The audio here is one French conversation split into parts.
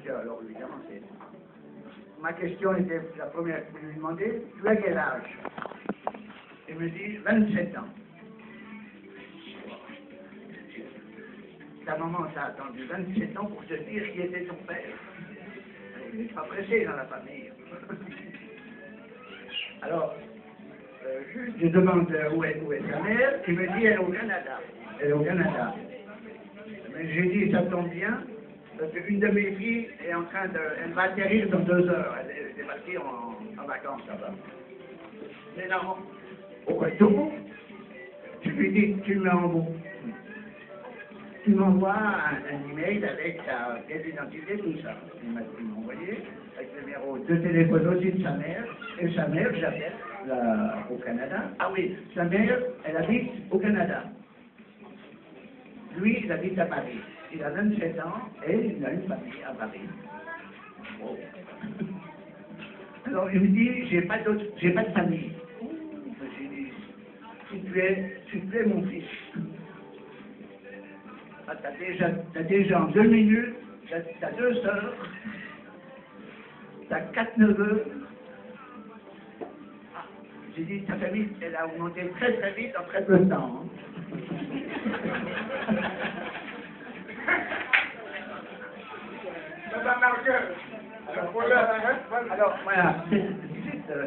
alors évidemment, ma question était la première que je lui demandais, tu as quel âge? Il me dit 27 ans. Ta maman t'a attendu 27 ans pour te dire qui était ton père. Il n'est pas pressé dans la famille. Alors, je demande où est sa mère, il me dit elle est au Canada. Elle est au Canada. Mais j'ai dit ça tombe bien, parce qu'une de mes filles est en train de. Elle va atterrir dans 2 heures. Elle est partie en vacances là-bas. Mais non, au retour, je lui dis tu me envoies. Tu m'envoies un email avec ta pièce d'identité, tout ça. Il m'a envoyé avec le numéro de téléphone aussi de sa mère. Et sa mère, j'appelle au Canada. Ah oui, sa mère, elle habite au Canada. Lui, il habite à Paris. Il a 27 ans et il a une famille à Paris. Oh. Alors il me dit, j'ai pas de famille. J'ai dit, tu es mon fils. Ah, t'as déjà en 2 minutes, t'as 2 sœurs, t'as 4 neveux. Ah, j'ai dit, ta famille, elle a augmenté très très vite en très peu de temps. Hein. Alors voilà,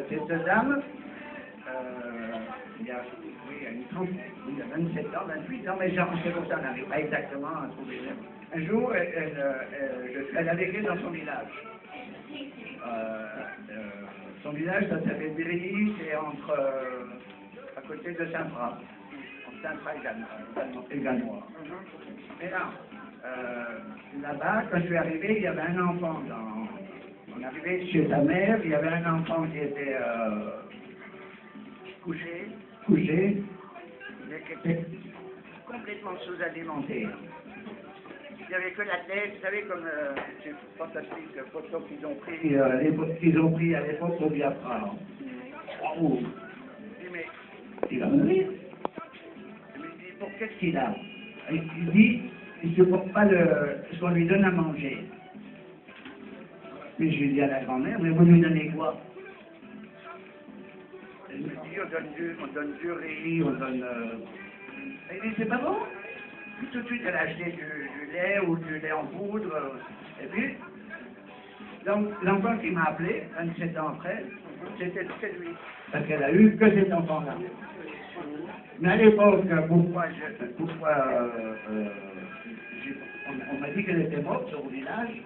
cette dame, il y a une 30, il y a 27 ans, 28 ans, mais genre, c'est comme ça, on n'arrive pas exactement à trouver. Un jour, elle avait été dans son village. Son village, ça s'appelle Birény, c'est à côté de Saint-Bras, entre Saint-Bras et Ganois. Mais là, là-bas, quand je suis arrivé, il y avait un enfant. On est arrivé chez sa mère, il y avait un enfant qui était couché, mais qui était complètement sous-alimenté. Il n'y avait que la tête, vous savez, comme c'est fantastique, la photo qu'ils ont pris à l'époque au Biafra. Oh. Mais il va mourir. Je me dis, pour qu'est-ce qu'il a? Il dit, il ne supporte pas ce qu'on lui donne à manger. Mais je lui dis à la grand-mère, mais vous lui donnez quoi? Elle me dit, on donne du riz, on donne... Elle dit, c'est pas bon? Puis tout de suite, elle a acheté du lait ou du lait en poudre. Et puis, donc, l'enfant qui m'a appelé, 27 ans après, c'était lui. Parce qu'elle a eu que cet enfant-là. Mais à l'époque, on m'a dit qu'elle était morte sur le village.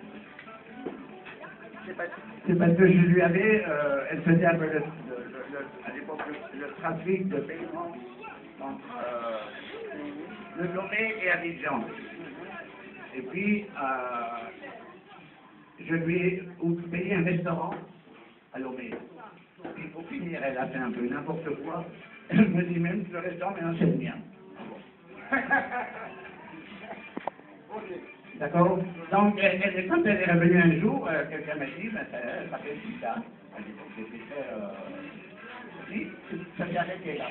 C'est parce que je lui avais, elle faisait un peu à l'époque le trafic de paiement entre le Lomé et Abidjan. Et puis, je lui ai payé un restaurant à Lomé. Et pour finir, elle a fait un peu n'importe quoi. Elle me dit même que le restaurant, maintenant, c'est le mien. D'accord? Donc, quand elle est revenue un jour, quelqu'un m'a dit, ça fait tout ça. Elle dit, c'était ça s'est arrêté là.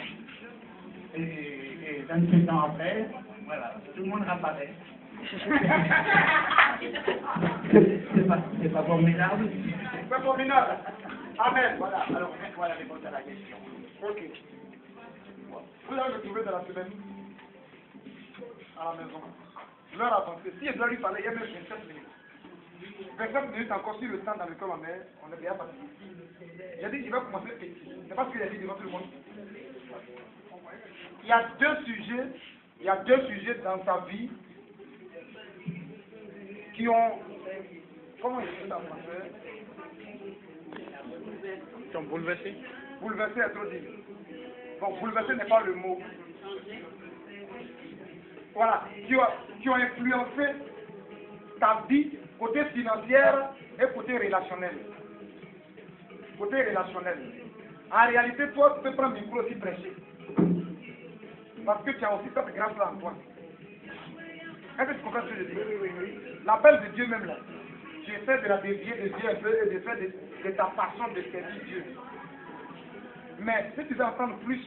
Et 27 ans après, voilà, tout le monde apparaît. C'est pas formidable? C'est pas formidable. Amen. Voilà, alors voilà la réponse à la question. Ok. Vous allez me trouver dans la semaine à la maison. L'heure avancée. Si je dois lui parler, il y a même 27 minutes. 27 minutes encore sur le temps dans lequel on est bien parti. J'ai dit, je vais commencer petit. C'est pas ce qu'il a dit devant tout le monde. Il y a deux sujets dans sa vie qui ont, comment je dis ça en français? Qui ont bouleversé. Bouleversé est trop dit. Bon, bouleversé n'est pas le mot. Voilà, qui ont influencé ta vie côté financier et côté relationnel. Côté relationnel. En réalité, toi, tu peux prendre le micro aussi prêcher. Parce que tu as aussi cette grâce-là en toi. Est-ce que tu comprends ce que je dis? Oui. L'appel de Dieu même là. Tu essaies de la dévier de Dieu un peu et de faire de ta façon de servir Dieu. Mais si tu veux entendre plus,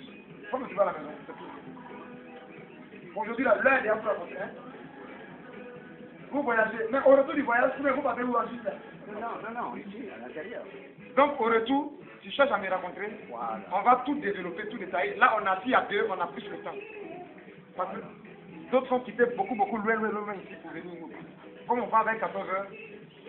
comme tu vas à la maison, c'est tout. Aujourd'hui, l'heure est un peu avancée. Vous voyagez. Mais au retour du voyage, vous partez où ensuite? Non, ici, à l'intérieur. Donc au retour, tu cherches à me rencontrer. Voilà. On va tout développer, tout détailler. Là, on a assis à deux, on a plus le temps. Parce que d'autres sont quittés beaucoup loin ici pour venir. Comme on va avec 14 heures,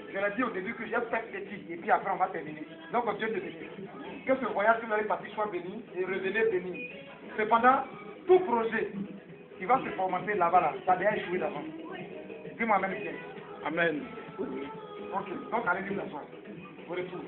je l'ai dit au début que j'ai fait petit et puis après on va terminer. Donc Dieu te bénisse. Que ce voyage que vous allez partir soit béni et revenez béni. Cependant, tout projet qui va se formater là-bas, là, ça a déjà échoué d'avant. Dis-moi même bien. Amen. Ok, donc allez-y la soirée. Au retour.